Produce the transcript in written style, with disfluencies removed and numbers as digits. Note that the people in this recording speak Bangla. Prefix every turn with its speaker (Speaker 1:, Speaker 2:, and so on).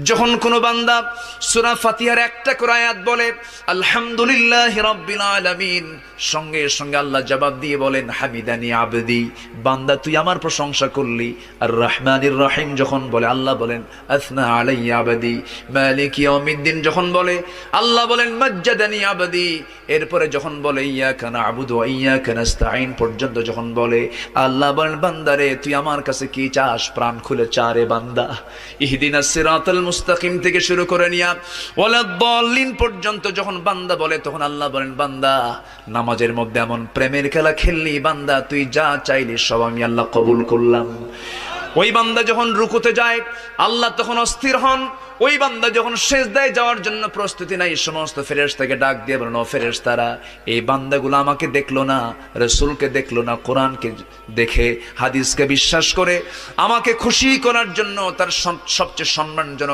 Speaker 1: যখন কোনো বান্দা সূরা ফাতিহার একটা করে আয়াত বলে আলহামদুলিল্লাহি রাব্বিল আলামিন, সঙ্গে সঙ্গে আল্লাহ জবাব দিয়ে বলেন হামিদানি আবদি, বান্দা তুই আমার প্রশংসা করলি। আর রহমানির রহিম যখন বলে আল্লাহ বলেন আসনা আলাইয়া আবদি। মালিক ইয়াউমিদ্দিন যখন বলে আল্লাহ বলেন মাজ্জাদানি আবদি। এরপরে যখন বলে ইয়াকা না'বুদু ওয়া ইয়াকা নাস্তাঈন পর্যন্ত যখন বলে আল্লাহ বলেন বান্দারে তুই আমার কাছে কি চাস, প্রাণ খুলে চা রে বান্দা। ইহদিনাস সিরাতাল মুস্তাকিম থেকে শুরু করে নিয়া ওয়ালাদ-দাল্লিন পর্যন্ত যখন বান্দা বলে তখন আল্লাহ বলেন বান্দা নামাজের মধ্যে এমন প্রেমের খেলা খেললি বান্দা, তুই যা চাইলি সব আমি আল্লাহ কবুল করলাম। ওই বান্দা যখন রুকুতে যায় আল্লাহ তখন অস্থির হন। ওই বান্দা যখন সিজদায় যাওয়ার জন্য প্রস্তুতি নাই, সমস্ত ফেরেশতাকে ডাক দিয়ে বলেন ও ফেরেশতারা, এই বান্দাগুলো আমাকে দেখলো না, রাসূলকে দেখলো না, কোরআনকে দেখে হাদিসকে বিশ্বাস করে আমাকে খুশি করার জন্য তার সবচেয়ে সম্মানজনক